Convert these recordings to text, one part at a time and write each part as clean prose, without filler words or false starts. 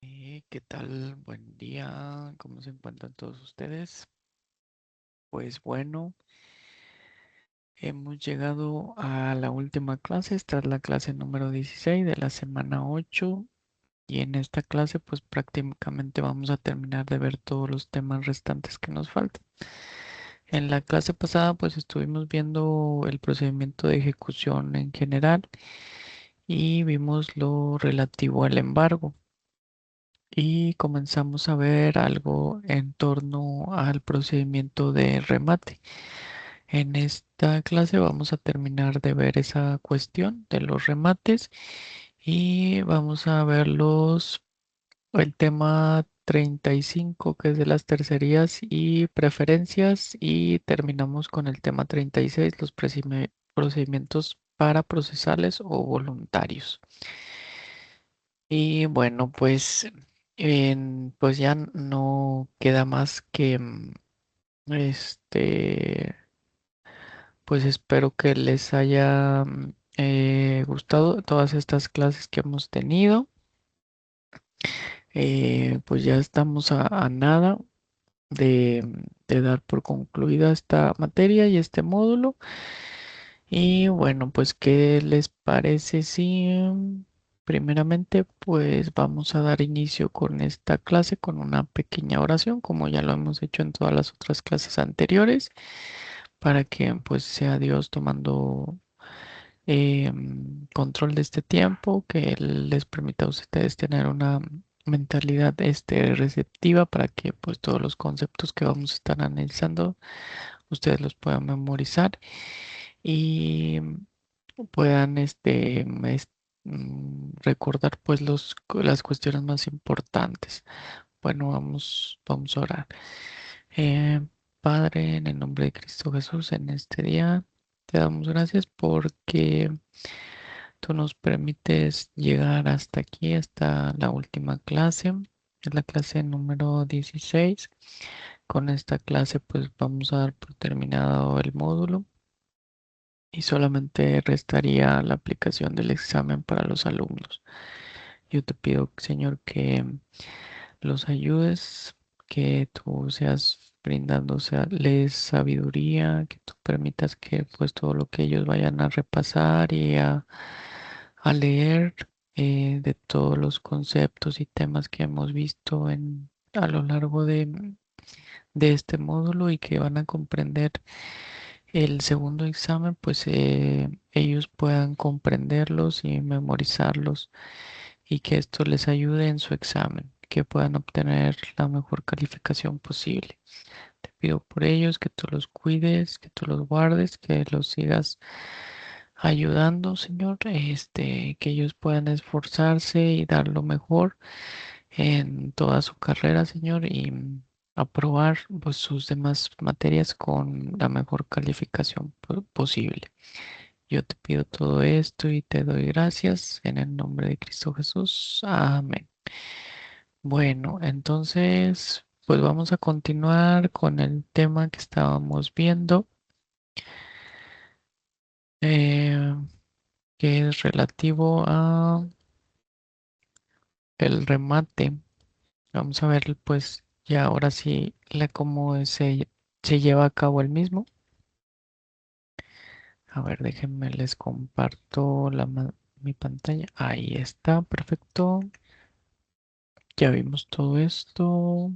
¿Qué tal? Buen día. ¿Cómo se encuentran todos ustedes? Pues bueno, hemos llegado a la última clase. Esta es la clase número 16 de la semana 8. Y en esta clase pues prácticamente vamos a terminar de ver todos los temas restantes que nos faltan. En la clase pasada pues estuvimos viendo el procedimiento de ejecución en general y vimos lo relativo al embargo. Y comenzamos a ver algo en torno al procedimiento de remate. En esta clase vamos a terminar de ver esa cuestión de los remates y vamos a ver el tema 35 que es de las tercerías y preferencias, y terminamos con el tema 36, los procedimientos para procesales o voluntarios. Y bueno, pues, pues ya no queda más que pues espero que les haya gustado todas estas clases que hemos tenido. Pues ya estamos a nada de dar por concluida esta materia y este módulo. Y bueno, pues ¿qué les parece si primeramente pues vamos a dar inicio con esta clase con una pequeña oración, como ya lo hemos hecho en todas las otras clases anteriores, para que pues sea Dios tomando control de este tiempo, que Él les permita a ustedes tener una mentalidad receptiva para que pues todos los conceptos que vamos a estar analizando ustedes los puedan memorizar y puedan recordar pues las cuestiones más importantes. Bueno, vamos a orar. Eh, Padre, en el nombre de Cristo Jesús, en este día te damos gracias porque tú nos permites llegar hasta aquí, hasta la última clase. Es la clase número 16. Con esta clase pues vamos a dar por terminado el módulo y solamente restaría la aplicación del examen para los alumnos. Yo te pido, Señor, que los ayudes, que tú seas les sabiduría, que tú permitas que pues todo lo que ellos vayan a repasar y a leer de todos los conceptos y temas que hemos visto a lo largo de este módulo y que van a comprender el segundo examen, pues ellos puedan comprenderlos y memorizarlos y que esto les ayude en su examen, que puedan obtener la mejor calificación posible. Te pido por ellos que tú los cuides, que tú los guardes, que los sigas ayudando, Señor, que ellos puedan esforzarse y dar lo mejor en toda su carrera, Señor, y aprobar pues, sus demás materias con la mejor calificación posible. Yo te pido todo esto y te doy gracias en el nombre de Cristo Jesús. Amén. Bueno, entonces, pues vamos a continuar con el tema que estábamos viendo, eh, que es relativo a el remate. Vamos a ver, pues, ya ahora sí, cómo se lleva a cabo el mismo. A ver, déjenme les comparto mi pantalla. Ahí está, perfecto. Ya vimos todo esto.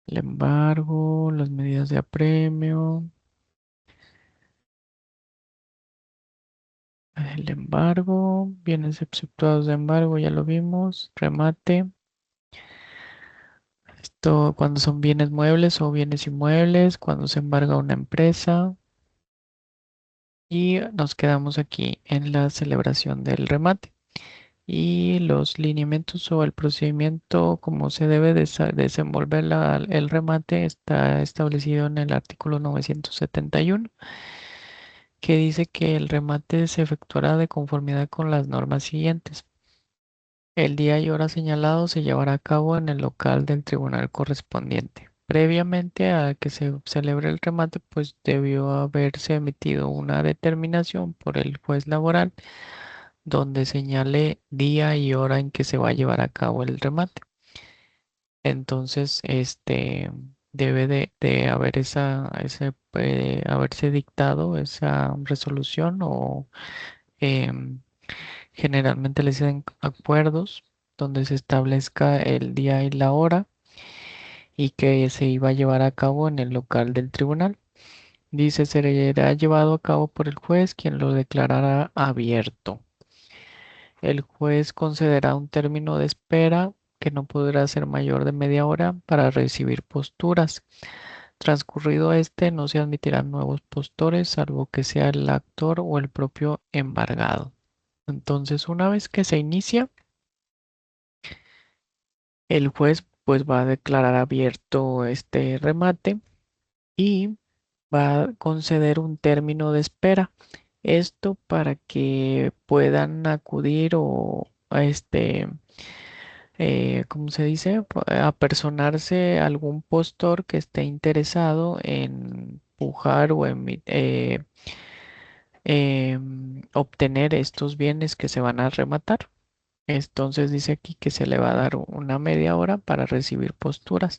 El embargo, las medidas de apremio. El embargo, bienes exceptuados de embargo, ya lo vimos. Remate. Esto cuando son bienes muebles o bienes inmuebles, cuando se embarga una empresa. Y nos quedamos aquí en la celebración del remate. Y los lineamientos o el procedimiento como se debe desenvolver el remate está establecido en el artículo 971, que dice que el remate se efectuará de conformidad con las normas siguientes. El día y hora señalado se llevará a cabo en el local del tribunal correspondiente. Previamente a que se celebre el remate, pues debió haberse emitido una determinación por el juez laboral donde señale día y hora en que se va a llevar a cabo el remate. Entonces, debe de haber haberse dictado esa resolución o em, generalmente les dicen acuerdos donde se establezca el día y la hora y que se iba a llevar a cabo en el local del tribunal. Dice, será llevado a cabo por el juez quien lo declarará abierto. El juez concederá un término de espera que no podrá ser mayor de media hora para recibir posturas. Transcurrido este, no se admitirán nuevos postores, salvo que sea el actor o el propio embargado. Entonces, una vez que se inicia, el juez pues va a declarar abierto este remate y va a conceder un término de espera. Esto para que puedan acudir o ¿cómo se dice? Apersonarse a algún postor que esté interesado en pujar o obtener estos bienes que se van a rematar. Entonces dice aquí que se le va a dar una media hora para recibir posturas.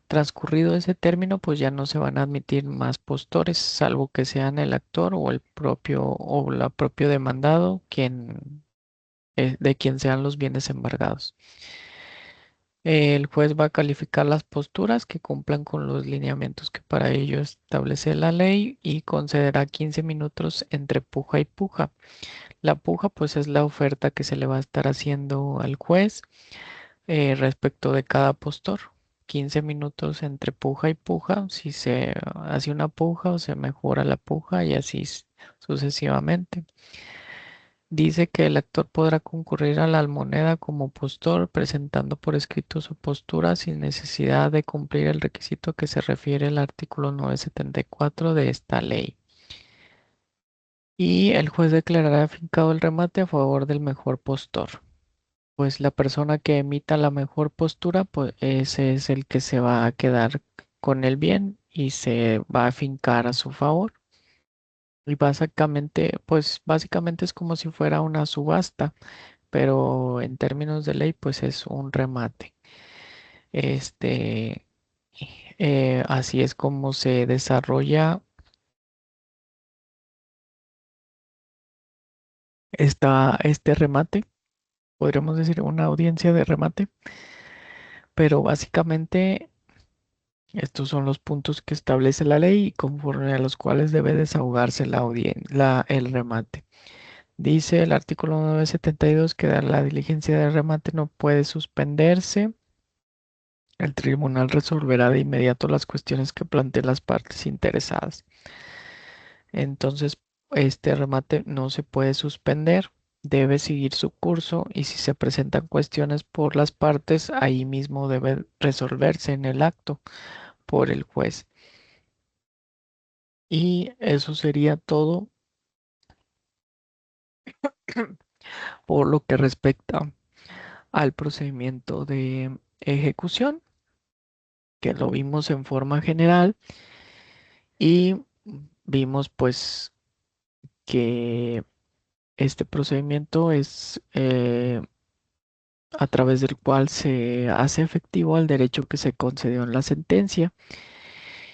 Transcurrido ese término, pues ya no se van a admitir más postores, salvo que sean el actor o el propio o la propio demandado de quien sean los bienes embargados. El juez va a calificar las posturas que cumplan con los lineamientos que para ello establece la ley y concederá 15 minutos entre puja y puja. La puja pues es la oferta que se le va a estar haciendo al juez respecto de cada postor. 15 minutos entre puja y puja, si se hace una puja o se mejora la puja y así sucesivamente. Dice que el actor podrá concurrir a la almoneda como postor presentando por escrito su postura sin necesidad de cumplir el requisito que se refiere al artículo 974 de esta ley. Y el juez declarará afincado el remate a favor del mejor postor. Pues la persona que emita la mejor postura, pues ese es el que se va a quedar con el bien y se va a afincar a su favor. Y básicamente es como si fuera una subasta, pero en términos de ley, pues es un remate. Este, así es como se desarrolla este remate, podríamos decir una audiencia de remate, pero básicamente estos son los puntos que establece la ley y conforme a los cuales debe desahogarse el remate. Dice el artículo 972 que la diligencia de remate no puede suspenderse. El tribunal resolverá de inmediato las cuestiones que planteen las partes interesadas. Entonces, este remate no se puede suspender, debe seguir su curso y si se presentan cuestiones por las partes, ahí mismo debe resolverse en el acto por el juez. Y eso sería todo por lo que respecta al procedimiento de ejecución, que lo vimos en forma general y vimos pues que este procedimiento es a través del cual se hace efectivo el derecho que se concedió en la sentencia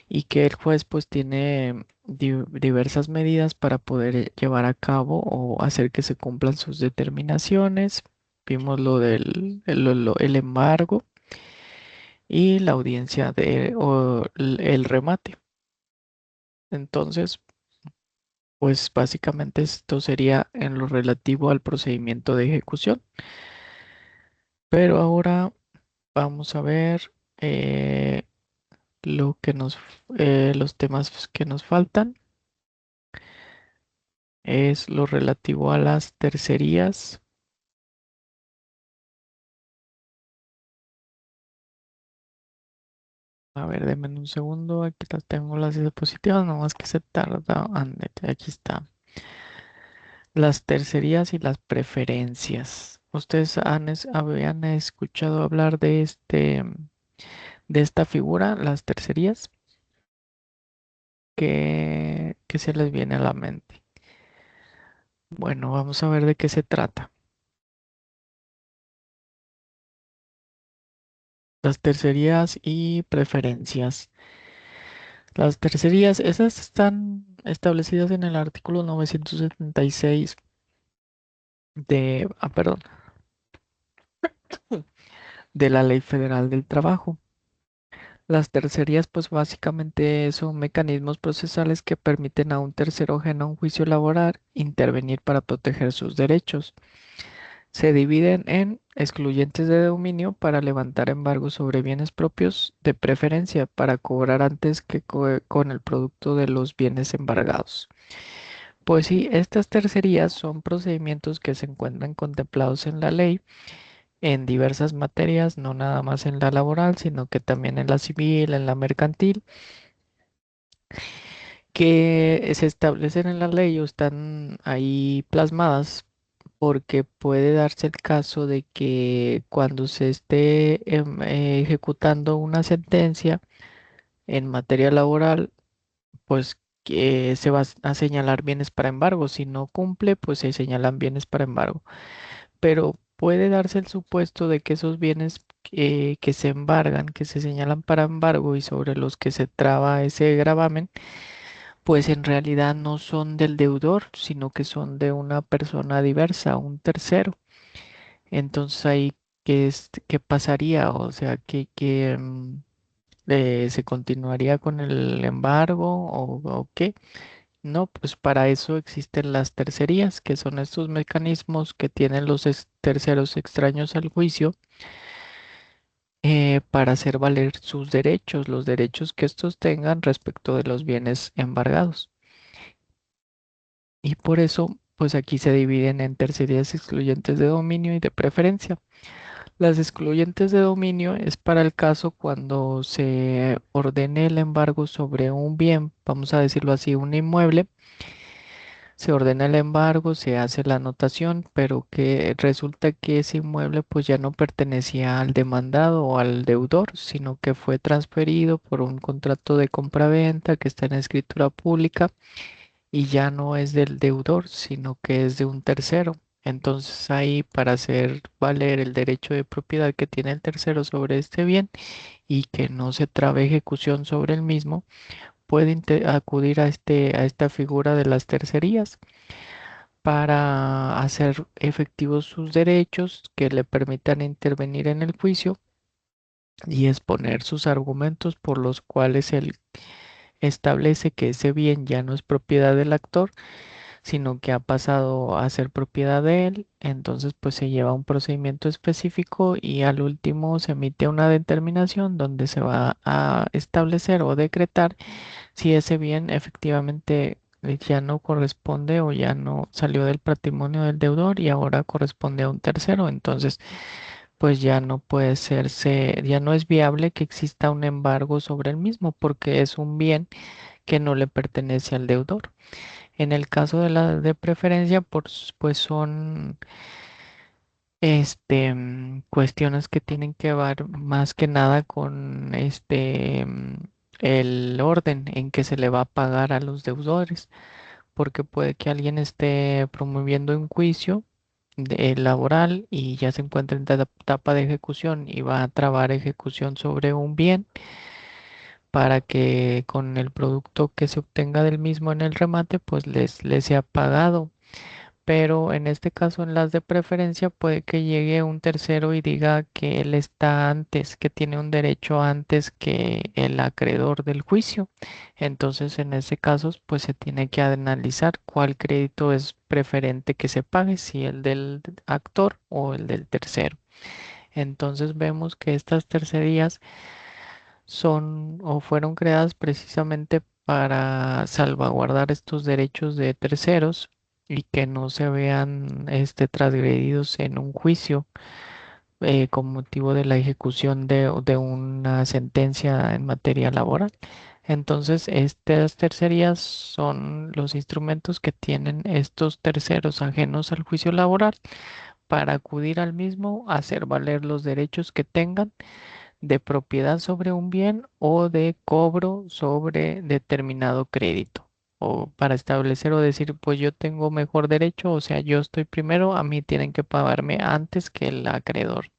y que el juez pues tiene diversas medidas para poder llevar a cabo o hacer que se cumplan sus determinaciones. Vimos lo del el embargo y la audiencia o el remate. Entonces, pues básicamente esto sería en lo relativo al procedimiento de ejecución. Pero ahora vamos a ver eh, lo que los temas que nos faltan. Es lo relativo a las tercerías. A ver, denme un segundo. Aquí las tengo las diapositivas, nomás que se tarda. Ándale, aquí está. Las tercerías y las preferencias. ¿Ustedes habían escuchado hablar de esta figura, las tercerías? ¿Qué se les viene a la mente? Bueno, vamos a ver de qué se trata. Las tercerías y preferencias. Las tercerías, esas están establecidas en el artículo 976 perdón, de la Ley Federal del Trabajo. Las tercerías, pues básicamente son mecanismos procesales que permiten a un tercero ajeno a un juicio laboral intervenir para proteger sus derechos. Se dividen en excluyentes de dominio para levantar embargos sobre bienes propios, de preferencia para cobrar antes que con el producto de los bienes embargados. Pues sí, estas tercerías son procedimientos que se encuentran contemplados en la ley en diversas materias, no nada más en la laboral, sino que también en la civil, en la mercantil, que se establecen en la ley o están ahí plasmadas porque puede darse el caso de que cuando se esté ejecutando una sentencia en materia laboral, pues que se va a señalar bienes para embargo. Si no cumple, pues se señalan bienes para embargo. Pero puede darse el supuesto de que esos bienes que se embargan, que se señalan para embargo y sobre los que se traba ese gravamen, pues en realidad no son del deudor, sino que son de una persona diversa, un tercero. Entonces ahí, ¿qué pasaría? O sea, ¿se continuaría con el embargo o qué? No, pues para eso existen las tercerías, que son estos mecanismos que tienen los terceros extraños al juicio para hacer valer sus derechos, los derechos que estos tengan respecto de los bienes embargados. Y por eso, pues aquí se dividen en tercerías excluyentes de dominio y de preferencia. Las excluyentes de dominio es para el caso cuando se ordene el embargo sobre un bien, vamos a decirlo así, un inmueble. Se ordena el embargo, se hace la anotación, pero que resulta que ese inmueble pues ya no pertenecía al demandado o al deudor, sino que fue transferido por un contrato de compraventa que está en escritura pública y ya no es del deudor, sino que es de un tercero. Entonces ahí para hacer valer el derecho de propiedad que tiene el tercero sobre este bien y que no se trabe ejecución sobre el mismo, puede acudir a esta figura de las tercerías para hacer efectivos sus derechos que le permitan intervenir en el juicio y exponer sus argumentos por los cuales él establece que ese bien ya no es propiedad del actor, sino que ha pasado a ser propiedad de él. Entonces, pues se lleva un procedimiento específico y al último se emite una determinación donde se va a establecer o decretar si ese bien efectivamente ya no corresponde o ya no salió del patrimonio del deudor y ahora corresponde a un tercero. Entonces, pues ya no puede ya no es viable que exista un embargo sobre el mismo porque es un bien que no le pertenece al deudor. En el caso de la de preferencia, pues son cuestiones que tienen que ver más que nada con el orden en que se le va a pagar a los deudores, porque puede que alguien esté promoviendo un juicio laboral y ya se encuentra en etapa de ejecución y va a trabar ejecución sobre un bien para que con el producto que se obtenga del mismo en el remate, pues les sea pagado. Pero en este caso, en las de preferencia, puede que llegue un tercero y diga que él está antes, que tiene un derecho antes que el acreedor del juicio. Entonces, en ese caso, pues se tiene que analizar cuál crédito es preferente que se pague, si el del actor o el del tercero. Entonces, vemos que estas tercerías son o fueron creadas precisamente para salvaguardar estos derechos de terceros y que no se vean transgredidos en un juicio con motivo de la ejecución de una sentencia en materia laboral. Entonces, estas tercerías son los instrumentos que tienen estos terceros ajenos al juicio laboral para acudir al mismo, hacer valer los derechos que tengan de propiedad sobre un bien o de cobro sobre determinado crédito o para establecer o decir, pues yo tengo mejor derecho, o sea, yo estoy primero, a mí tienen que pagarme antes que el acreedor.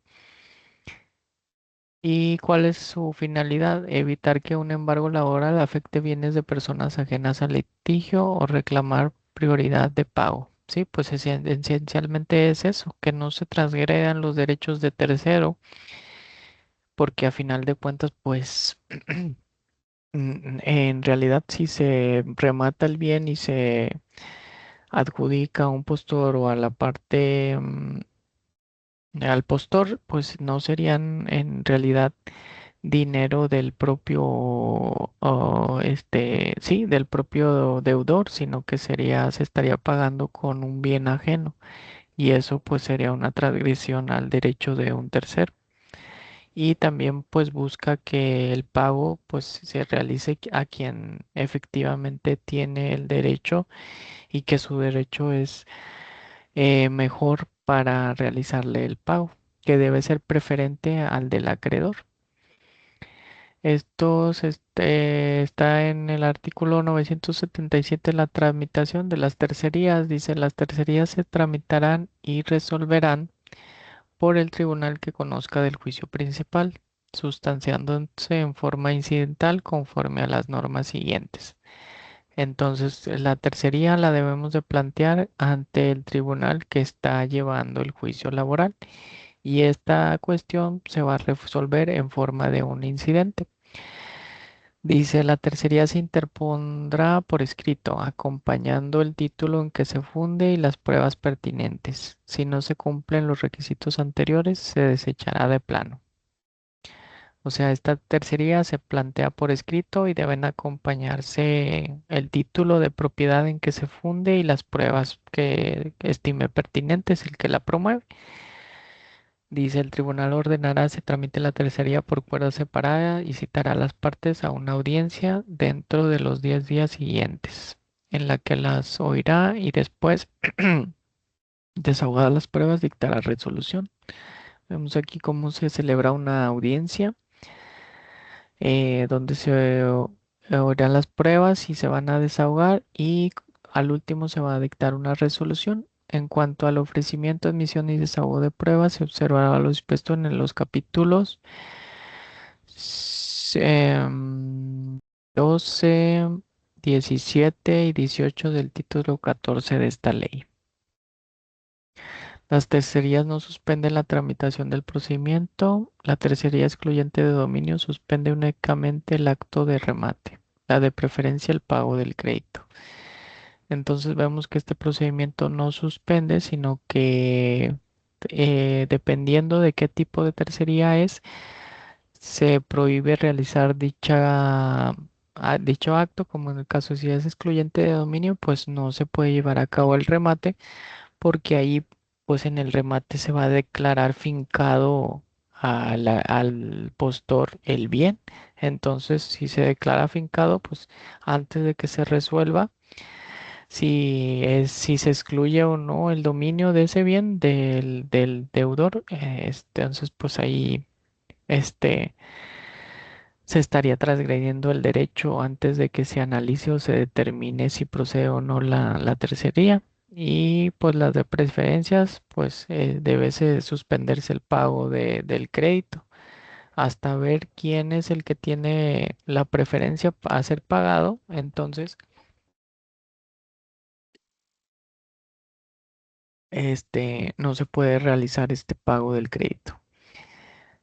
¿Y cuál es su finalidad? Evitar que un embargo laboral afecte bienes de personas ajenas al litigio o reclamar prioridad de pago. Sí, pues esencialmente es eso, que no se transgredan los derechos de tercero, porque a final de cuentas, pues en realidad si se remata el bien y se adjudica a un postor o a la parte, al postor, pues no serían en realidad dinero del propio, sí, del propio deudor, sino que se estaría pagando con un bien ajeno y eso pues sería una transgresión al derecho de un tercero. Y también pues busca que el pago pues se realice a quien efectivamente tiene el derecho y que su derecho es mejor para realizarle el pago, que debe ser preferente al del acreedor. Está en el artículo 977, la tramitación de las tercerías. Dice, las tercerías se tramitarán y resolverán por el tribunal que conozca del juicio principal, sustanciándose en forma incidental conforme a las normas siguientes. Entonces, la tercería la debemos de plantear ante el tribunal que está llevando el juicio laboral y esta cuestión se va a resolver en forma de un incidente. Dice, la tercería se interpondrá por escrito, acompañando el título en que se funde y las pruebas pertinentes. Si no se cumplen los requisitos anteriores, se desechará de plano. O sea, esta tercería se plantea por escrito y deben acompañarse el título de propiedad en que se funde y las pruebas que estime pertinentes el que la promueve. Dice, el tribunal ordenará se tramite la tercería por cuerda separada y citará a las partes a una audiencia dentro de los 10 días siguientes, en la que las oirá y después, desahogadas las pruebas, dictará resolución. Vemos aquí cómo se celebra una audiencia donde se oirán las pruebas y se van a desahogar y al último se va a dictar una resolución. En cuanto al ofrecimiento, admisión y desahogo de pruebas, se observará lo dispuesto en los capítulos 12, 17 y 18 del título 14 de esta ley. Las tercerías no suspenden la tramitación del procedimiento. La tercería excluyente de dominio suspende únicamente el acto de remate, la de preferencia el pago del crédito. Entonces vemos que este procedimiento no suspende, sino que dependiendo de qué tipo de tercería es, se prohíbe realizar dicho acto, como en el caso si es excluyente de dominio, pues no se puede llevar a cabo el remate porque ahí pues en el remate se va a declarar fincado al postor el bien. Entonces, si se declara fincado, pues antes de que se resuelva si se excluye o no el dominio de ese bien del deudor, entonces pues ahí este se estaría transgrediendo el derecho antes de que se analice o se determine si procede o no la tercería. Y pues las de preferencias, pues debe suspenderse el pago del crédito hasta ver quién es el que tiene la preferencia a ser pagado. Entonces, no se puede realizar este pago del crédito.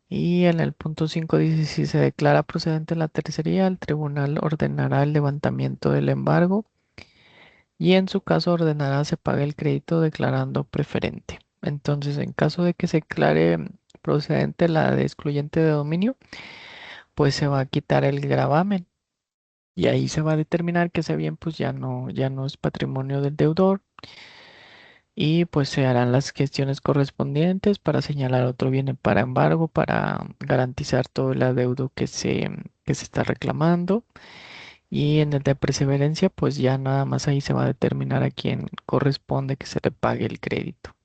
Y en el punto 5 dice, si se declara procedente la tercería, el tribunal ordenará el levantamiento del embargo y en su caso ordenará se pague el crédito declarando preferente. Entonces, en caso de que se declare procedente la de excluyente de dominio, pues se va a quitar el gravamen y ahí se va a determinar que ese bien pues ya no es patrimonio del deudor y pues se harán las gestiones correspondientes para señalar otro bien para embargo, para garantizar todo el adeudo que se está reclamando. Y en el de perseverancia, pues ya nada más ahí se va a determinar a quién corresponde que se le pague el crédito.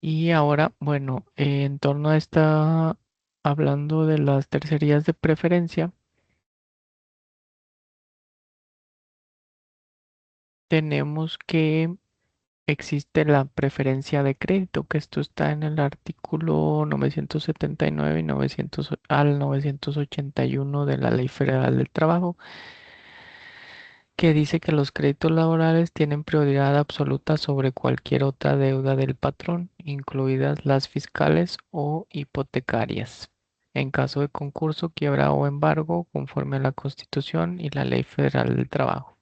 Y ahora, bueno, en torno a esta hablando de las tercerías de preferencia, tenemos que existe la preferencia de crédito, que esto está en el artículo 979 y 900 al 981 de la Ley Federal del Trabajo, que dice que los créditos laborales tienen prioridad absoluta sobre cualquier otra deuda del patrón, incluidas las fiscales o hipotecarias, en caso de concurso, quiebra o embargo, conforme a la Constitución y la Ley Federal del Trabajo.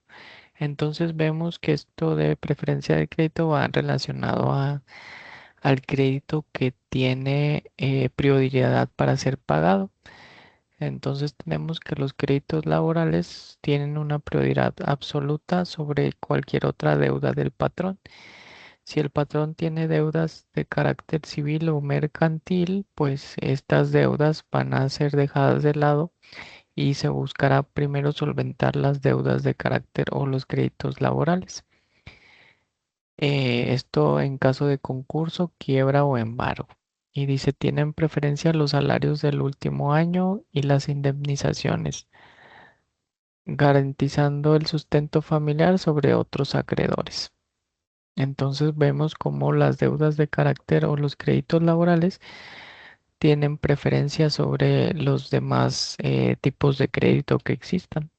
Entonces vemos que esto de preferencia de crédito va relacionado al crédito que tiene prioridad para ser pagado. Entonces tenemos que los créditos laborales tienen una prioridad absoluta sobre cualquier otra deuda del patrón. Si el patrón tiene deudas de carácter civil o mercantil, pues estas deudas van a ser dejadas de lado y se buscará primero solventar las deudas de carácter o los créditos laborales. Esto en caso de concurso, quiebra o embargo. Y dice, tienen preferencia los salarios del último año y las indemnizaciones, garantizando el sustento familiar sobre otros acreedores. Entonces vemos cómo las deudas de carácter o los créditos laborales tienen preferencia sobre los demás tipos de crédito que existan.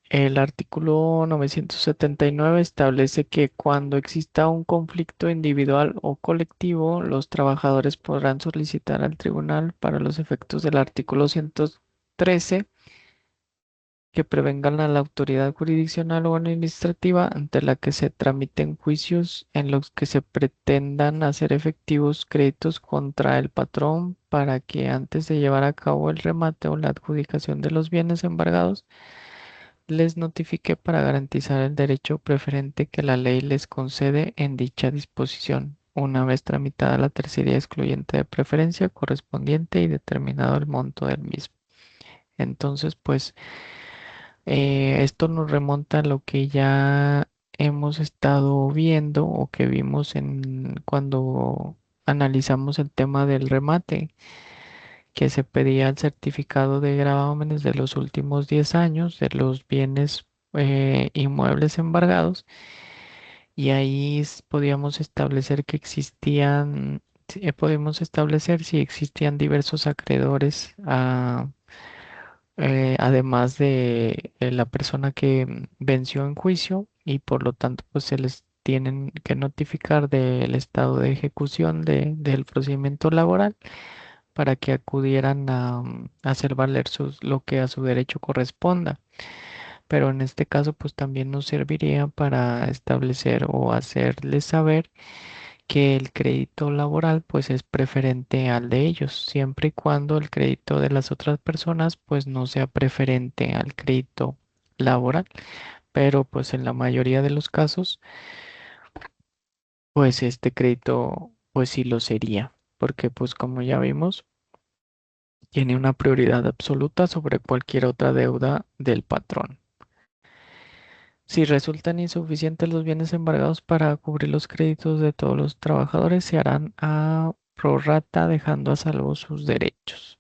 El artículo 979 establece que cuando exista un conflicto individual o colectivo, los trabajadores podrán solicitar al tribunal para los efectos del artículo 113 que prevengan a la autoridad jurisdiccional o administrativa ante la que se tramiten juicios en los que se pretendan hacer efectivos créditos contra el patrón para que antes de llevar a cabo el remate o la adjudicación de los bienes embargados, les notifique para garantizar el derecho preferente que la ley les concede en dicha disposición, una vez tramitada la tercería excluyente de preferencia correspondiente y determinado el monto del mismo. Entonces, pues esto nos remonta a lo que ya hemos estado viendo o que vimos en cuando analizamos el tema del remate, que se pedía el certificado de gravámenes de los últimos 10 años de los bienes inmuebles embargados, y ahí podíamos establecer que existían, podíamos establecer si existían diversos acreedores además de la persona que venció en juicio, y por lo tanto pues se les tienen que notificar del estado de ejecución del procedimiento laboral para que acudieran a hacer valer lo que a su derecho corresponda. Pero en este caso pues también nos serviría para establecer o hacerles saber que el crédito laboral pues es preferente al de ellos, siempre y cuando el crédito de las otras personas pues no sea preferente al crédito laboral. Pero pues en la mayoría de los casos pues este crédito pues sí lo sería, porque pues como ya vimos, tiene una prioridad absoluta sobre cualquier otra deuda del patrón. Si resultan insuficientes los bienes embargados para cubrir los créditos de todos los trabajadores, se harán a prorrata dejando a salvo sus derechos.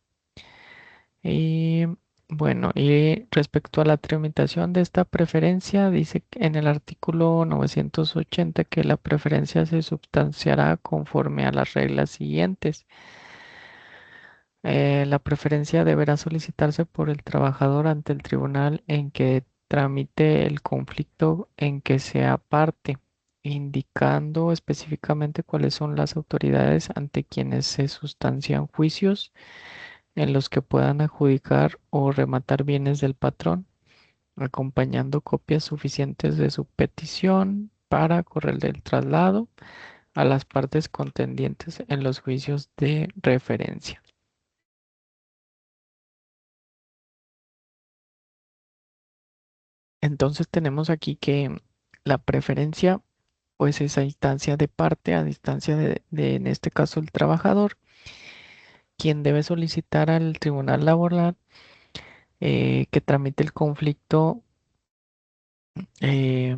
Y bueno, y respecto a la tramitación de esta preferencia, dice en el artículo 980 que la preferencia se substanciará conforme a las reglas siguientes. La preferencia deberá solicitarse por el trabajador ante el tribunal en que tramite el conflicto en que sea parte, indicando específicamente cuáles son las autoridades ante quienes se sustancian juicios en los que puedan adjudicar o rematar bienes del patrón, acompañando copias suficientes de su petición para correr el traslado a las partes contendientes en los juicios de referencia. Entonces tenemos aquí que la preferencia, pues es a instancia de parte, a distancia en este caso, el trabajador, quien debe solicitar al tribunal laboral que tramite el conflicto eh,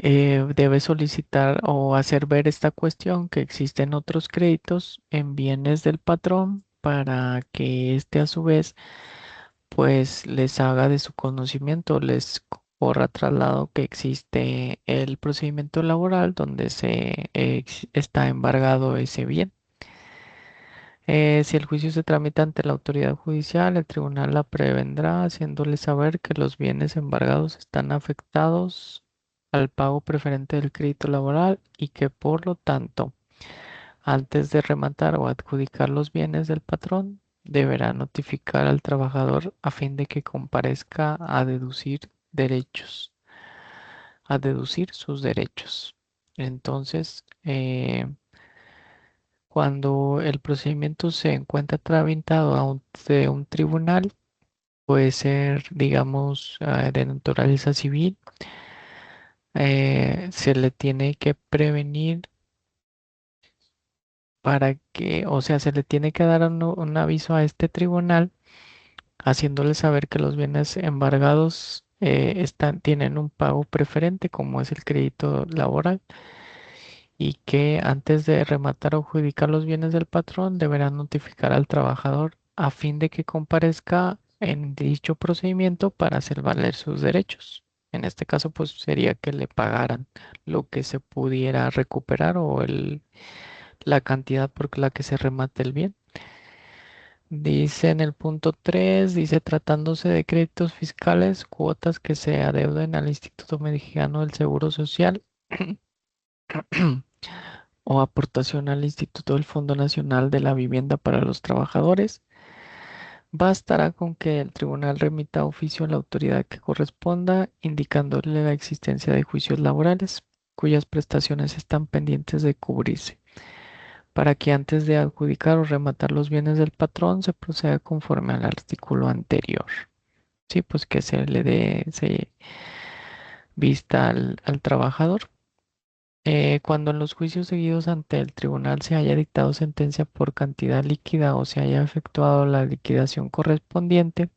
debe solicitar o hacer ver esta cuestión que existen otros créditos en bienes del patrón para que éste a su vez pues les haga de su conocimiento, les corra traslado que existe el procedimiento laboral donde está embargado ese bien. Si el juicio se tramita ante la autoridad judicial, el tribunal la prevendrá haciéndole saber que los bienes embargados están afectados al pago preferente del crédito laboral y que por lo tanto, antes de rematar o adjudicar los bienes del patrón, deberá notificar al trabajador a fin de que comparezca a deducir sus derechos. Entonces, cuando el procedimiento se encuentra tramitado ante un tribunal, puede ser, digamos, de naturaleza civil, se le tiene que prevenir para que, o sea, se le tiene que dar un aviso a este tribunal haciéndole saber que los bienes embargados tienen un pago preferente, como es el crédito laboral, y que antes de rematar o adjudicar los bienes del patrón deberá notificar al trabajador a fin de que comparezca en dicho procedimiento para hacer valer sus derechos. En este caso, pues sería que le pagaran lo que se pudiera recuperar o la cantidad por la que se remate el bien. Dice en el punto 3, dice tratándose de créditos fiscales, cuotas que se adeuden al Instituto Mexicano del Seguro Social o aportación al Instituto del Fondo Nacional de la Vivienda para los Trabajadores. Bastará con que el tribunal remita oficio a la autoridad que corresponda, indicándole la existencia de juicios laborales, cuyas prestaciones están pendientes de cubrirse, para que antes de adjudicar o rematar los bienes del patrón se proceda conforme al artículo anterior. Sí, pues que se vista al trabajador. Cuando en los juicios seguidos ante el tribunal se haya dictado sentencia por cantidad líquida o se haya efectuado la liquidación correspondiente,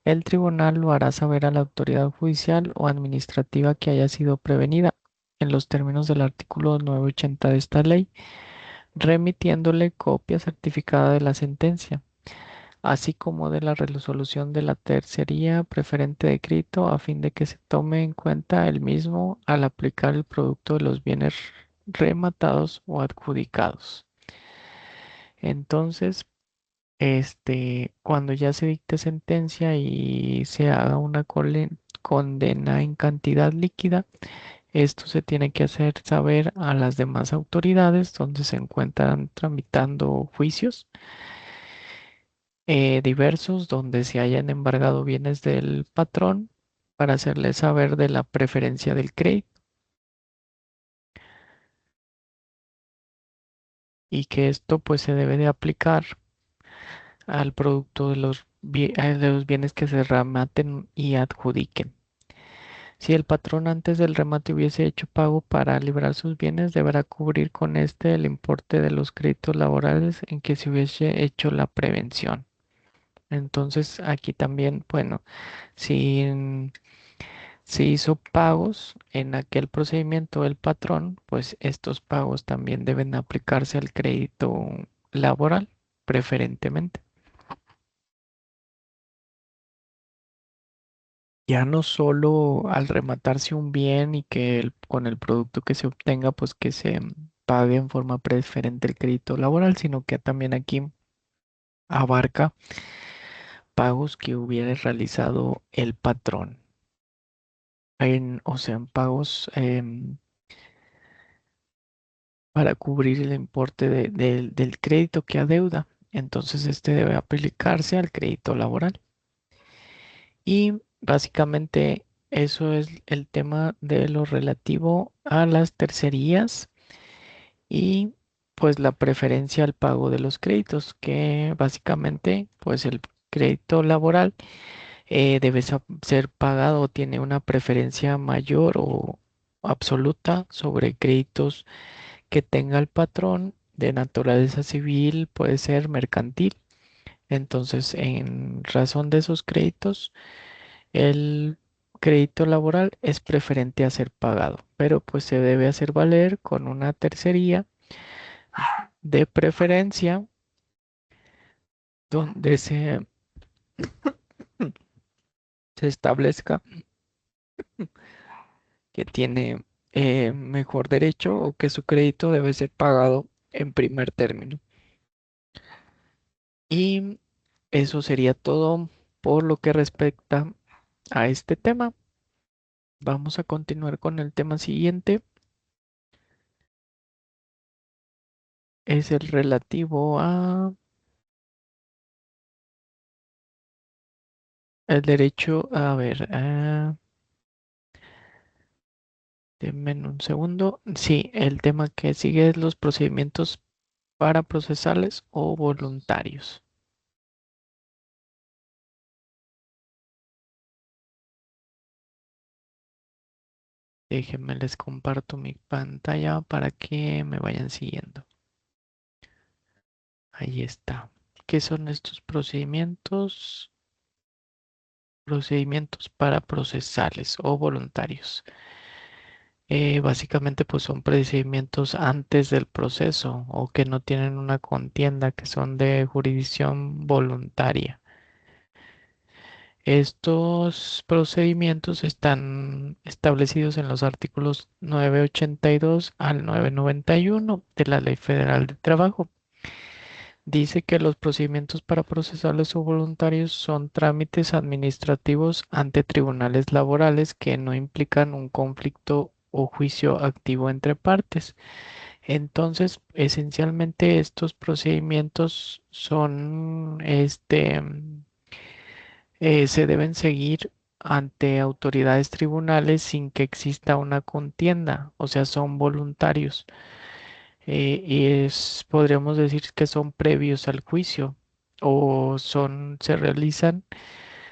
el tribunal lo hará saber a la autoridad judicial o administrativa que haya sido prevenida en los términos del artículo 980 de esta ley, remitiéndole copia certificada de la sentencia, así como de la resolución de la tercería preferente de crédito a fin de que se tome en cuenta el mismo al aplicar el producto de los bienes rematados o adjudicados. Entonces, cuando ya se dicte sentencia y se haga una condena en cantidad líquida, esto se tiene que hacer saber a las demás autoridades donde se encuentran tramitando juicios diversos donde se hayan embargado bienes del patrón para hacerle saber de la preferencia del crédito y que esto pues se debe de aplicar al producto de los bienes que se rematen y adjudiquen. Si el patrón antes del remate hubiese hecho pago para librar sus bienes, deberá cubrir con este el importe de los créditos laborales en que se hubiese hecho la prevención. Entonces aquí también, bueno, si se hizo pagos en aquel procedimiento del patrón, pues estos pagos también deben aplicarse al crédito laboral, preferentemente. Ya no solo al rematarse un bien y que con el producto que se obtenga, pues que se pague en forma preferente el crédito laboral, sino que también aquí abarca pagos que hubiera realizado el patrón. O sea, pagos para cubrir el importe del crédito que adeuda. Entonces, este debe aplicarse al crédito laboral. Y básicamente eso es el tema de lo relativo a las tercerías y pues la preferencia al pago de los créditos, que básicamente pues el crédito laboral debe ser pagado o tiene una preferencia mayor o absoluta sobre créditos que tenga el patrón de naturaleza civil, puede ser mercantil. Entonces, en razón de esos créditos, el crédito laboral es preferente a ser pagado, pero pues se debe hacer valer con una tercería de preferencia donde se establezca que tiene mejor derecho o que su crédito debe ser pagado en primer término. Y eso sería todo por lo que respecta a este tema. Vamos a continuar con el tema siguiente. Es el relativo a el derecho, a ver, denme un segundo. Sí, el tema que sigue es los procedimientos para procesales o voluntarios. Déjenme les comparto mi pantalla para que me vayan siguiendo. Ahí está. ¿Qué son estos procedimientos? Procedimientos para procesales o voluntarios. Básicamente pues son procedimientos antes del proceso o que no tienen una contienda, que son de jurisdicción voluntaria. Estos procedimientos están establecidos en los artículos 982 al 991 de la Ley Federal de Trabajo. Dice que los procedimientos para procesales o voluntarios son trámites administrativos ante tribunales laborales que no implican un conflicto o juicio activo entre partes. Entonces, esencialmente estos procedimientos son, se deben seguir ante autoridades tribunales sin que exista una contienda, o sea, son voluntarios. Podríamos decir que son previos al juicio o se realizan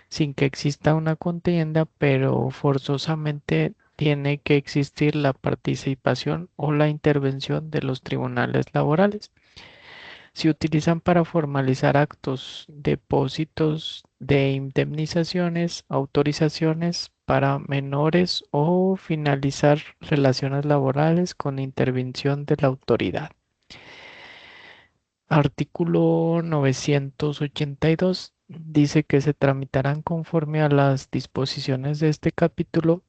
sin que exista una contienda, pero forzosamente tiene que existir la participación o la intervención de los tribunales laborales. Se utilizan para formalizar actos, depósitos de indemnizaciones, autorizaciones para menores o finalizar relaciones laborales con intervención de la autoridad. Artículo 982 dice que se tramitarán conforme a las disposiciones de este capítulo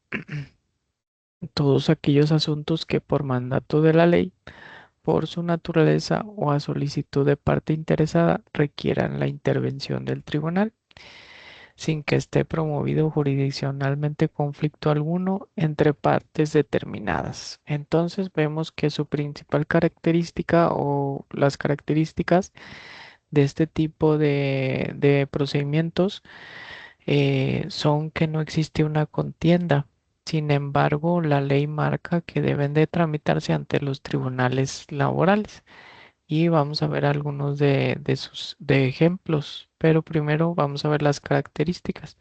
todos aquellos asuntos que por mandato de la ley, por su naturaleza o a solicitud de parte interesada requieran la intervención del tribunal, sin que esté promovido jurisdiccionalmente conflicto alguno entre partes determinadas. Entonces vemos que su principal característica o las características de este tipo de procedimientos son que no existe una contienda. Sin embargo, la ley marca que deben de tramitarse ante los tribunales laborales y vamos a ver algunos de ejemplos, pero primero vamos a ver las características.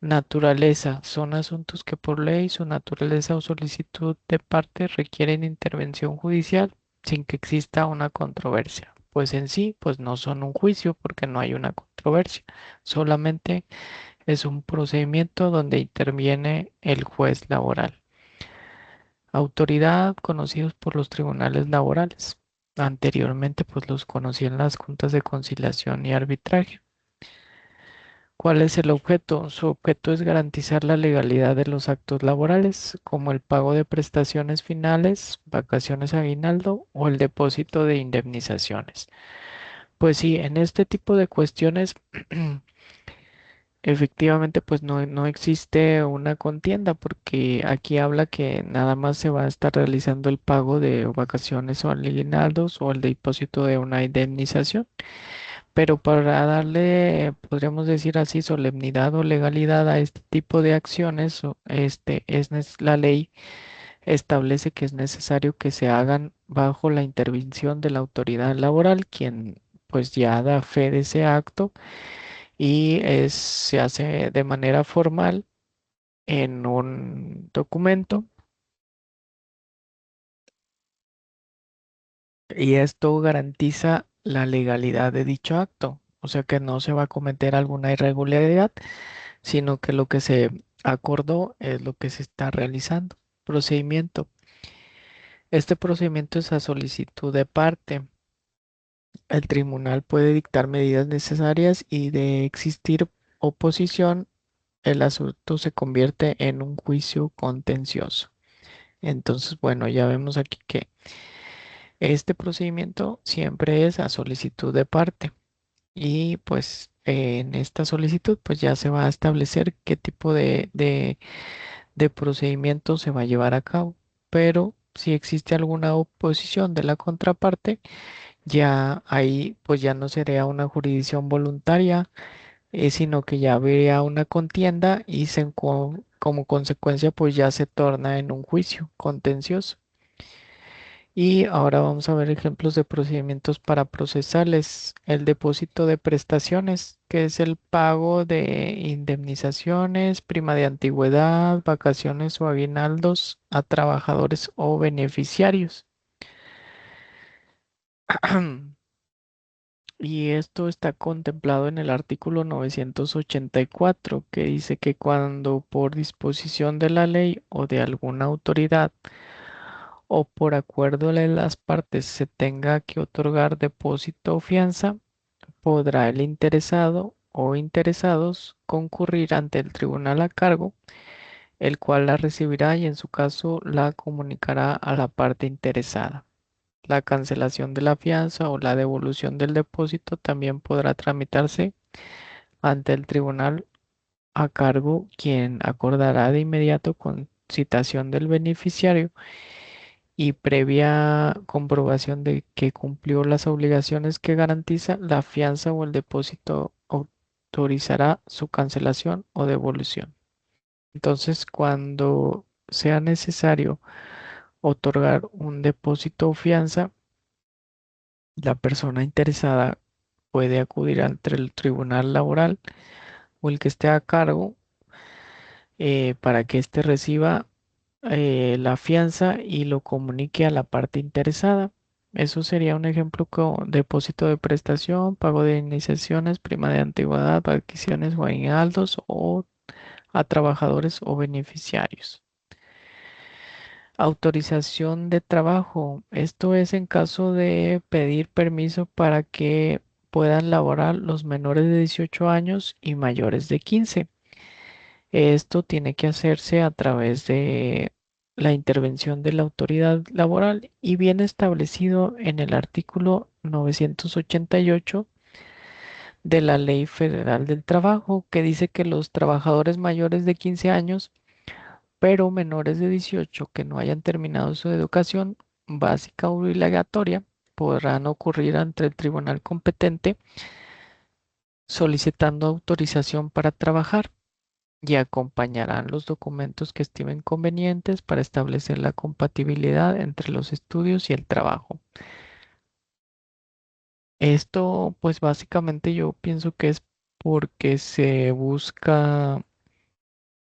Naturaleza. Son asuntos que por ley, su naturaleza o solicitud de parte requieren intervención judicial sin que exista una controversia. Pues en sí, pues no son un juicio porque no hay una controversia. Solamente es un procedimiento donde interviene el juez laboral. Autoridad conocidos por los tribunales laborales. Anteriormente, pues los conocían las juntas de conciliación y arbitraje. ¿Cuál es el objeto? Su objeto es garantizar la legalidad de los actos laborales, como el pago de prestaciones finales, vacaciones aguinaldo o el depósito de indemnizaciones. Pues sí, en este tipo de cuestiones, efectivamente, pues no existe una contienda, porque aquí habla que nada más se va a estar realizando el pago de vacaciones o aguinaldos o el depósito de una indemnización. Pero para darle, podríamos decir así, solemnidad o legalidad a este tipo de acciones, la ley establece que es necesario que se hagan bajo la intervención de la autoridad laboral, quien pues ya da fe de ese acto y se hace de manera formal en un documento y esto garantiza la legalidad de dicho acto, o sea que no se va a cometer alguna irregularidad sino que lo que se acordó es lo que se está realizando. Procedimiento. Este procedimiento es a solicitud de parte. El tribunal puede dictar medidas necesarias y de existir oposición, el asunto se convierte en un juicio contencioso. Entonces, bueno, ya vemos aquí que este procedimiento siempre es a solicitud de parte y pues en esta solicitud pues ya se va a establecer qué tipo de procedimiento se va a llevar a cabo. Pero si existe alguna oposición de la contraparte, ya ahí pues ya no sería una jurisdicción voluntaria, sino que ya habría una contienda y como consecuencia pues ya se torna en un juicio contencioso. Y ahora vamos a ver ejemplos de procedimientos para procesales. El depósito de prestaciones, que es el pago de indemnizaciones, prima de antigüedad, vacaciones o aguinaldos a trabajadores o beneficiarios. Y esto está contemplado en el artículo 984, que dice que cuando por disposición de la ley o de alguna autoridad o por acuerdo de las partes se tenga que otorgar depósito o fianza, podrá el interesado o interesados concurrir ante el tribunal a cargo, el cual la recibirá y en su caso la comunicará a la parte interesada. La cancelación de la fianza o la devolución del depósito también podrá tramitarse ante el tribunal a cargo, quien acordará de inmediato con citación del beneficiario y previa comprobación de que cumplió las obligaciones que garantiza la fianza o el depósito, autorizará su cancelación o devolución. Entonces, cuando sea necesario otorgar un depósito o fianza, la persona interesada puede acudir ante el tribunal laboral o el que esté a cargo, para que éste reciba la fianza y lo comunique a la parte interesada. Eso sería un ejemplo con depósito de prestación, pago de indemnizaciones, prima de antigüedad, vacaciones o aguinaldos o a trabajadores o beneficiarios. Autorización de trabajo. Esto es en caso de pedir permiso para que puedan laborar los menores de 18 años y mayores de 15. Esto tiene que hacerse a través de la intervención de la autoridad laboral y viene establecido en el artículo 988 de la Ley Federal del Trabajo, que dice que los trabajadores mayores de 15 años, pero menores de 18 que no hayan terminado su educación básica o obligatoria, podrán ocurrir ante el tribunal competente solicitando autorización para trabajar y acompañarán los documentos que estimen convenientes para establecer la compatibilidad entre los estudios y el trabajo. Esto, pues básicamente yo pienso que es porque se busca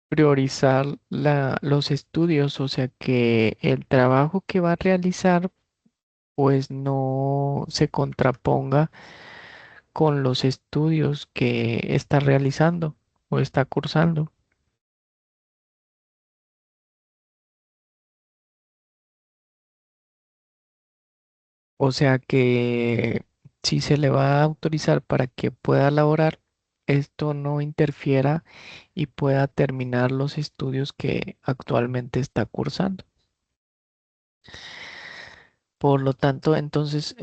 priorizar los estudios, o sea que el trabajo que va a realizar pues no se contraponga con los estudios que está realizando o está cursando. O sea que si se le va a autorizar para que pueda laborar, esto no interfiera y pueda terminar los estudios que actualmente está cursando. Por lo tanto, entonces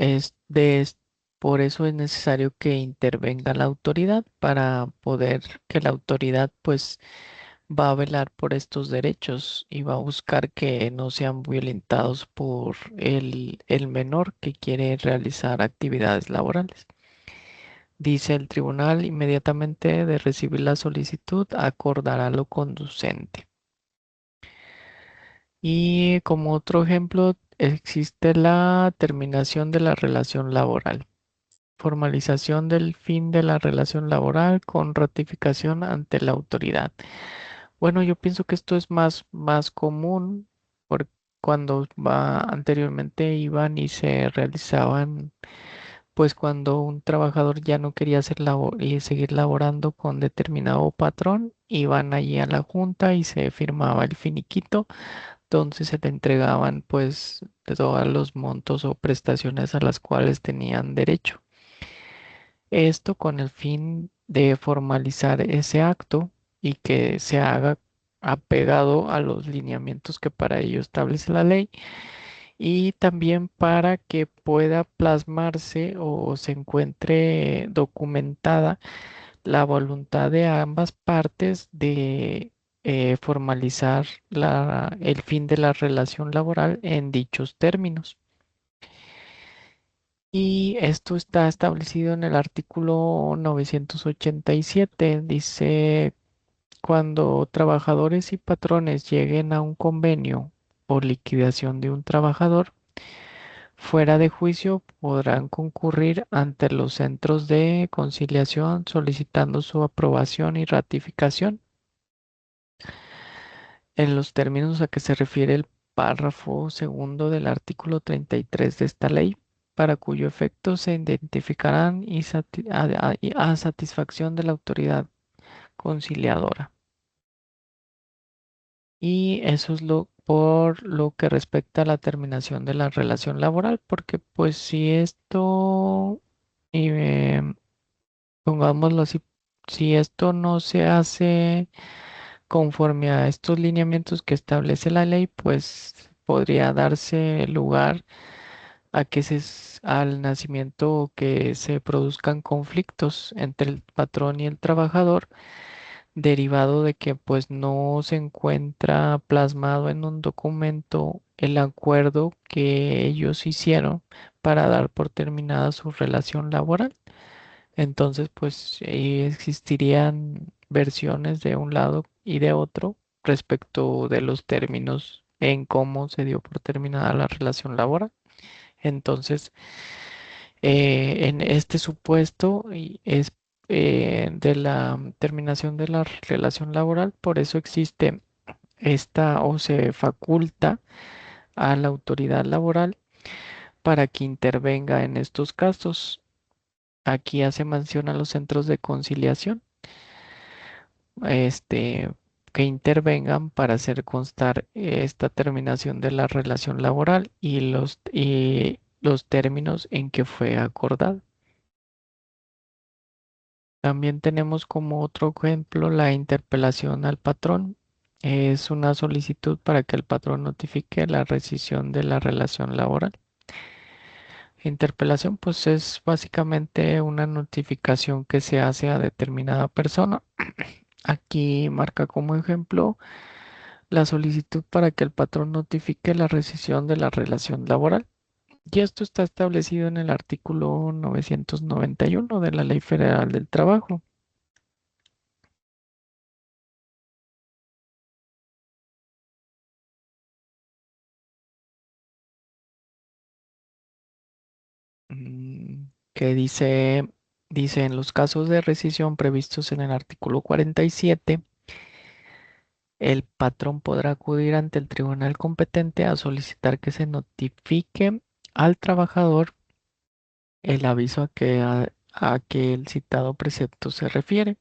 por eso es necesario que intervenga la autoridad para poder que la autoridad pues va a velar por estos derechos y va a buscar que no sean violentados por el menor que quiere realizar actividades laborales. Dice el tribunal inmediatamente de recibir la solicitud acordará lo conducente. Y como otro ejemplo existe la terminación de la relación laboral. Formalización del fin de la relación laboral con ratificación ante la autoridad. Bueno, yo pienso que esto es más común cuando anteriormente iban y se realizaban pues cuando un trabajador ya no quería hacer labor y seguir laborando con determinado patrón, iban allí a la junta y se firmaba el finiquito, donde se le entregaban pues de todos los montos o prestaciones a las cuales tenían derecho. Esto con el fin de formalizar ese acto y que se haga apegado a los lineamientos que para ello establece la ley, y también para que pueda plasmarse o se encuentre documentada la voluntad de ambas partes de formalizar el fin de la relación laboral en dichos términos. Y esto está establecido en el artículo 987. Dice, cuando trabajadores y patrones lleguen a un convenio por liquidación de un trabajador, fuera de juicio, podrán concurrir ante los centros de conciliación solicitando su aprobación y ratificación en los términos a que se refiere el párrafo segundo del artículo 33 de esta ley, para cuyo efecto se identificarán a satisfacción de la autoridad conciliadora. Y eso es lo por lo que respecta a la terminación de la relación laboral, porque pues si esto, y, pongámoslo así, si esto no se hace conforme a estos lineamientos que establece la ley, pues podría darse lugar a al nacimiento o que se produzcan conflictos entre el patrón y el trabajador, derivado de que pues no se encuentra plasmado en un documento el acuerdo que ellos hicieron para dar por terminada su relación laboral. Entonces, pues existirían versiones de un lado y de otro respecto de los términos en cómo se dio por terminada la relación laboral. Entonces, en este supuesto es de la terminación de la relación laboral, por eso existe esta o se faculta a la autoridad laboral para que intervenga en estos casos. Aquí hace mención a los centros de conciliación, este, que intervengan para hacer constar esta terminación de la relación laboral y los términos en que fue acordado. También tenemos como otro ejemplo la interpelación al patrón. Es una solicitud para que el patrón notifique la rescisión de la relación laboral. Interpelación, pues es básicamente una notificación que se hace a determinada persona. Aquí marca como ejemplo la solicitud para que el patrón notifique la rescisión de la relación laboral. Y esto está establecido en el artículo 991 de la Ley Federal del Trabajo. Que dice, en los casos de rescisión previstos en el artículo 47, el patrón podrá acudir ante el tribunal competente a solicitar que se notifique al trabajador el aviso a que el citado precepto se refiere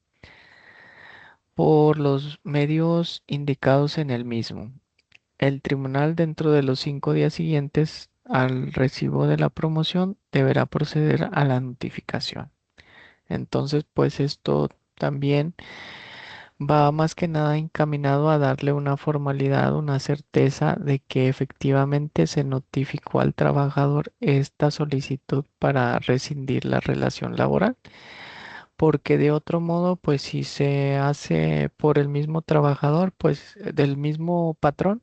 por los medios indicados en el mismo. El tribunal, dentro de los 5 días siguientes al recibo de la promoción, deberá proceder a la notificación. Entonces, pues esto también va más que nada encaminado a darle una formalidad, una certeza de que efectivamente se notificó al trabajador esta solicitud para rescindir la relación laboral, porque de otro modo, pues si se hace por el mismo trabajador, pues del mismo patrón,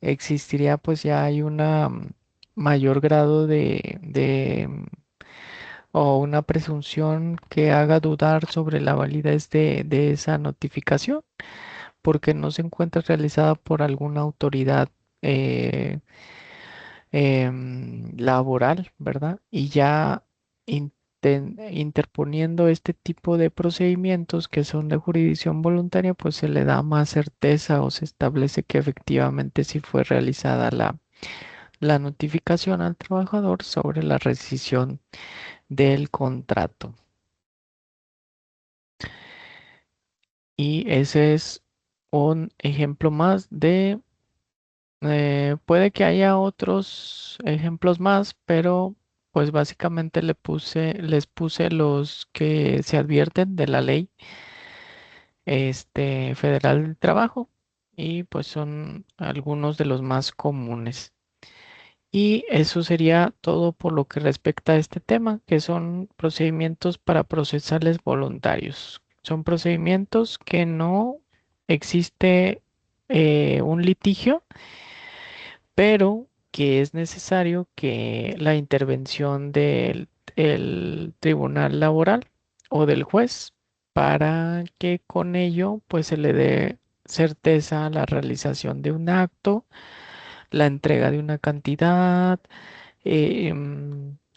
existiría pues ya hay una mayor grado o una presunción que haga dudar sobre la validez de esa notificación, porque no se encuentra realizada por alguna autoridad laboral, ¿verdad? Y ya interponiendo este tipo de procedimientos que son de jurisdicción voluntaria, pues se le da más certeza o se establece que efectivamente sí fue realizada la notificación al trabajador sobre la rescisión del contrato. Y ese es un ejemplo más de, puede que haya otros ejemplos más, pero pues básicamente les puse los que se advierten de la ley federal del trabajo y pues son algunos de los más comunes. Y eso sería todo por lo que respecta a este tema, que son procedimientos para procesales voluntarios. Son procedimientos que no existe un litigio, pero que es necesario que la intervención del el tribunal laboral o del juez para que con ello pues se le dé certeza a la realización de un acto, la entrega de una cantidad,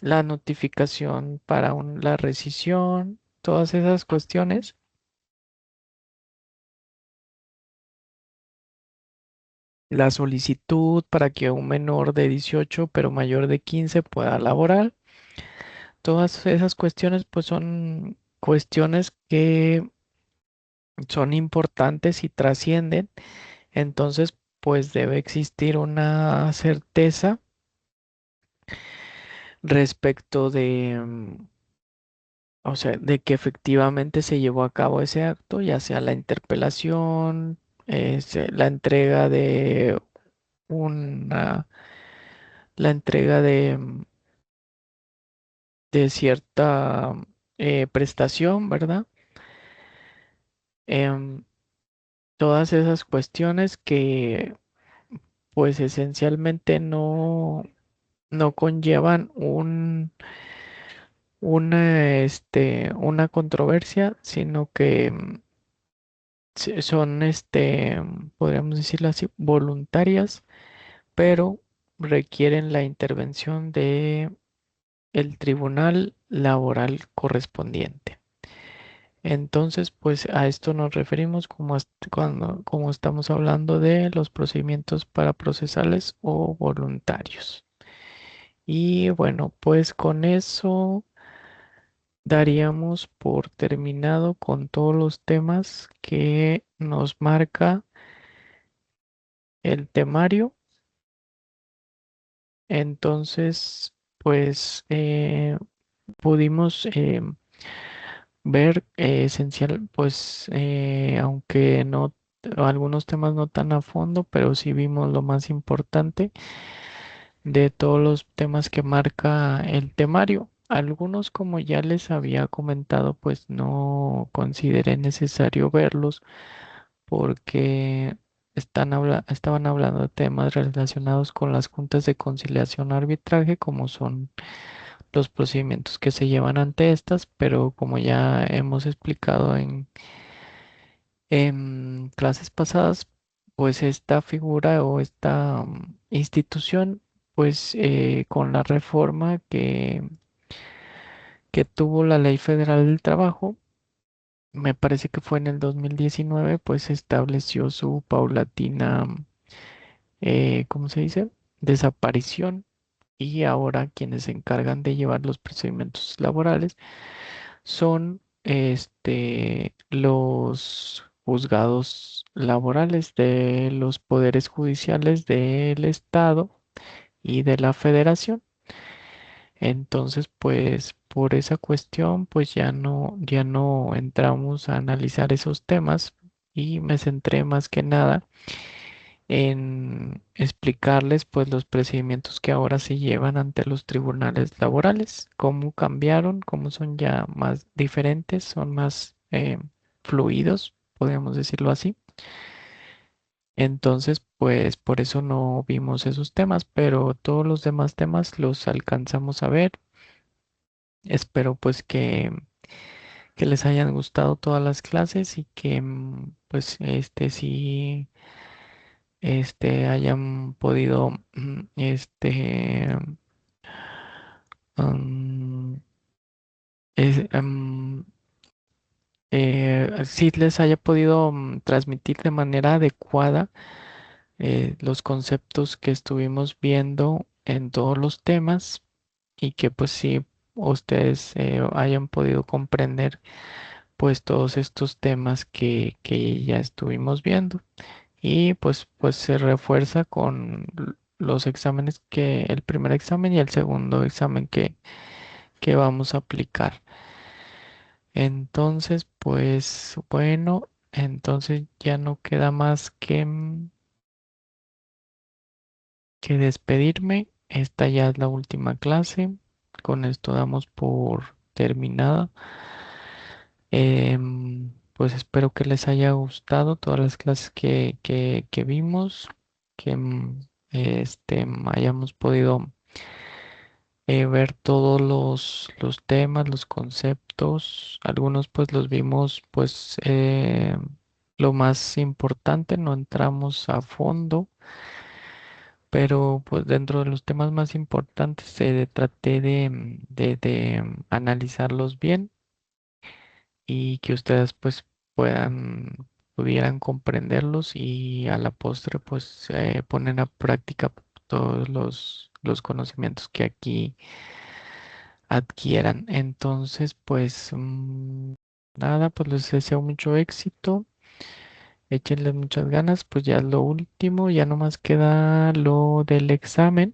la notificación para la rescisión, todas esas cuestiones. La solicitud para que un menor de 18 pero mayor de 15 pueda laborar. Todas esas cuestiones pues son cuestiones que son importantes y trascienden. Entonces pues debe existir una certeza respecto de, o sea, de que efectivamente se llevó a cabo ese acto, ya sea la interpelación, la entrega de una, la entrega de cierta prestación, ¿verdad? Em, Todas esas cuestiones que pues esencialmente no conllevan una controversia, sino que son, podríamos decirlo así, voluntarias, pero requieren la intervención de el tribunal laboral correspondiente. Entonces, pues a esto nos referimos como estamos hablando de los procedimientos para procesales o voluntarios. Y bueno, pues con eso daríamos por terminado con todos los temas que nos marca el temario. Entonces, pues pudimos ver esencial, pues aunque no algunos temas no tan a fondo, pero sí vimos lo más importante de todos los temas que marca el temario. Algunos, como ya les había comentado, pues no consideré necesario verlos porque estaban hablando de temas relacionados con las juntas de conciliación arbitraje, como son los procedimientos que se llevan ante estas, pero como ya hemos explicado en clases pasadas, pues esta figura o esta institución, pues con la reforma que tuvo la Ley Federal del Trabajo, me parece que fue en el 2019, pues estableció su paulatina, ¿cómo se dice? Desaparición. Y ahora quienes se encargan de llevar los procedimientos laborales son los juzgados laborales de los poderes judiciales del estado y de la federación. Entonces, pues por esa cuestión, pues ya no entramos a analizar esos temas y me centré más que nada en explicarles pues los procedimientos que ahora se llevan ante los tribunales laborales, cómo cambiaron, cómo son ya más diferentes, son más fluidos, podríamos decirlo así. Entonces, pues por eso no vimos esos temas, pero todos los demás temas los alcanzamos a ver. Espero pues que les hayan gustado todas las clases y que pues sí hayan podido mm, es- mm, sí les haya podido transmitir de manera adecuada los conceptos que estuvimos viendo en todos los temas y que pues sí ustedes hayan podido comprender pues todos estos temas que ya estuvimos viendo. Y pues se refuerza con los exámenes el primer examen y el segundo examen que vamos a aplicar. Entonces, pues bueno, entonces ya no queda más que despedirme. Esta ya es la última clase. Con esto damos por terminada. Pues espero que les haya gustado todas las clases que vimos, que hayamos podido ver todos los temas, los conceptos. Algunos pues los vimos pues lo más importante, no entramos a fondo, pero pues dentro de los temas más importantes traté de analizarlos bien y que ustedes pues pudieran comprenderlos y a la postre pues poner a práctica todos los conocimientos que aquí adquieran. Entonces pues nada, pues les deseo mucho éxito, échenle muchas ganas, pues ya es lo último, ya nomás queda lo del examen.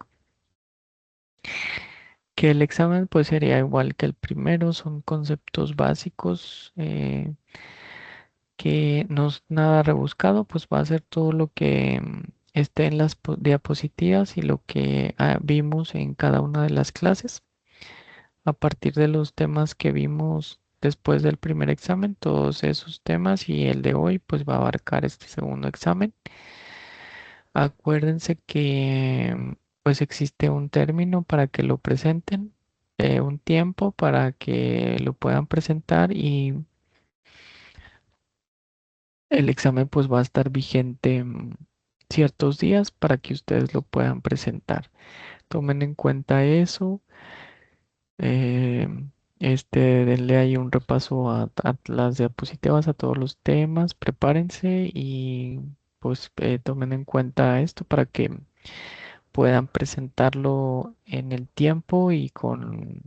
Que el examen pues sería igual que el primero, son conceptos básicos, que no es nada rebuscado, pues va a ser todo lo que esté en las diapositivas y lo que vimos en cada una de las clases. A partir de los temas que vimos después del primer examen, todos esos temas y el de hoy, pues va a abarcar este segundo examen. Acuérdense que pues existe un término para que lo presenten, un tiempo para que lo puedan presentar y el examen pues va a estar vigente ciertos días para que ustedes lo puedan presentar. Tomen en cuenta eso. eh, Denle ahí un repaso a las diapositivas, a todos los temas. Prepárense y pues tomen en cuenta esto para que puedan presentarlo en el tiempo y con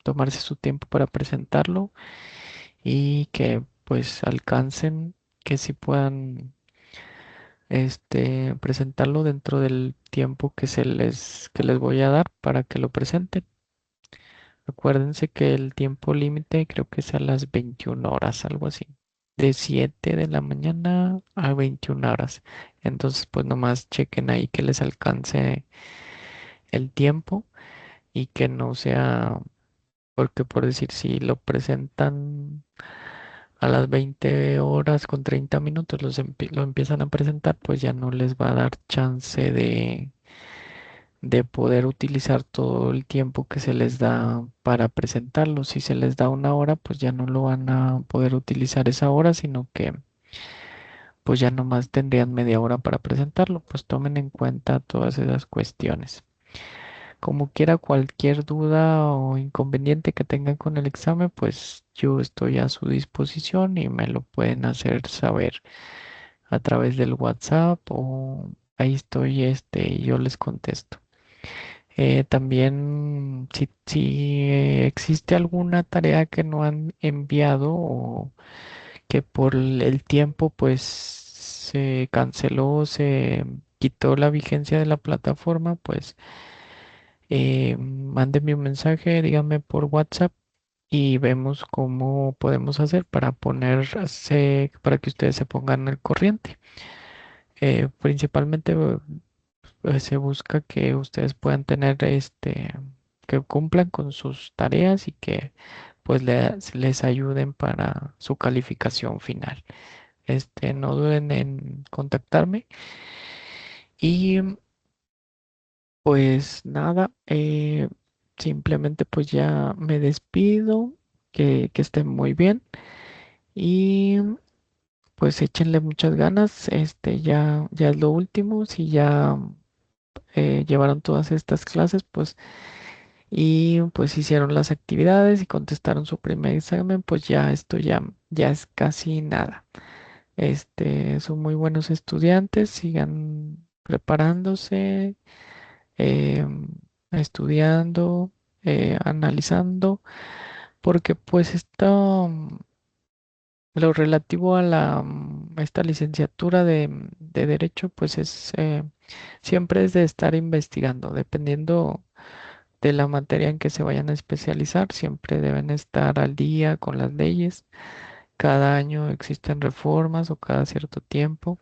tomarse su tiempo para presentarlo y que pues alcancen, que si puedan presentarlo dentro del tiempo que les voy a dar para que lo presenten. Acuérdense que el tiempo límite creo que es a las 21 horas, algo así. De 7 de la mañana a 21 horas. Entonces, pues nomás chequen ahí que les alcance el tiempo y que no sea, porque por decir, si lo presentan a las 20 horas con 30 minutos, lo empiezan a presentar, pues ya no les va a dar chance de poder utilizar todo el tiempo que se les da para presentarlo. Si se les da una hora, pues ya no lo van a poder utilizar esa hora, sino que pues ya nomás tendrían media hora para presentarlo. Pues tomen en cuenta todas esas cuestiones. Como quiera, cualquier duda o inconveniente que tengan con el examen, pues yo estoy a su disposición y me lo pueden hacer saber a través del WhatsApp o ahí estoy, y yo les contesto. También si existe alguna tarea que no han enviado o que por el tiempo pues se canceló, se quitó la vigencia de la plataforma, pues mándenme un mensaje, díganme por WhatsApp y vemos cómo podemos hacer para para que ustedes se pongan al corriente. Principalmente se busca que ustedes puedan tener que cumplan con sus tareas y que pues les ayuden para su calificación final. No duden en contactarme y pues nada, simplemente pues ya me despido, que estén muy bien y pues échenle muchas ganas, ya es lo último, si ya llevaron todas estas clases, pues y pues hicieron las actividades y contestaron su primer examen, pues ya esto ya es casi nada. Son muy buenos estudiantes, sigan preparándose, em, estudiando. analizando, porque pues lo relativo a esta licenciatura de Derecho, pues siempre es de estar investigando, dependiendo de la materia en que se vayan a especializar, siempre deben estar al día con las leyes. Cada año existen reformas o cada cierto tiempo,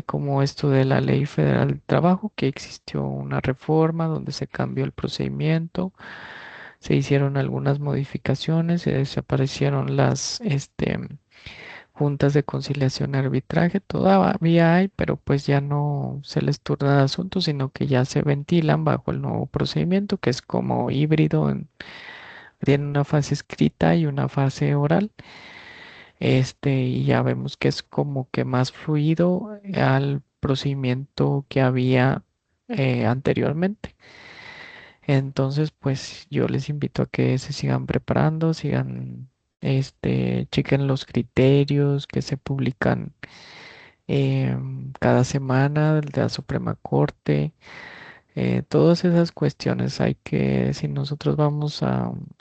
como esto de la Ley Federal del Trabajo, que existió una reforma donde se cambió el procedimiento, se hicieron algunas modificaciones, se desaparecieron las juntas de conciliación y arbitraje, todavía hay, pero pues ya no se les turna el asunto, sino que ya se ventilan bajo el nuevo procedimiento, que es como híbrido, tiene una fase escrita y una fase oral. Y ya vemos que es como que más fluido al procedimiento que había anteriormente. Entonces, pues yo les invito a que se sigan preparando, chequen los criterios que se publican cada semana de la Suprema Corte. Todas esas cuestiones hay que, si nosotros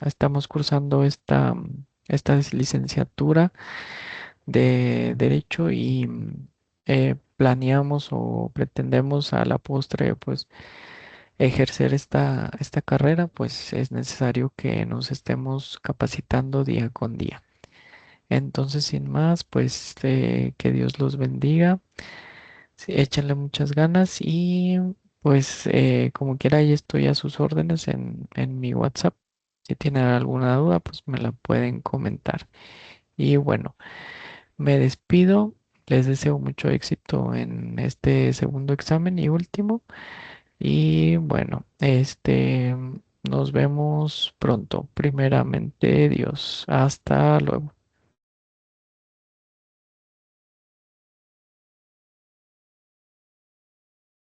estamos cursando esta licenciatura de Derecho y planeamos o pretendemos a la postre, pues, ejercer esta carrera, pues es necesario que nos estemos capacitando día con día. Entonces, sin más, pues que Dios los bendiga, sí, échenle muchas ganas y pues como quiera, ahí estoy a sus órdenes en mi WhatsApp. Si tienen alguna duda, pues me la pueden comentar. Y bueno, me despido, les deseo mucho éxito en este segundo examen y último. Y bueno, nos vemos pronto. Primeramente, Dios. Hasta luego.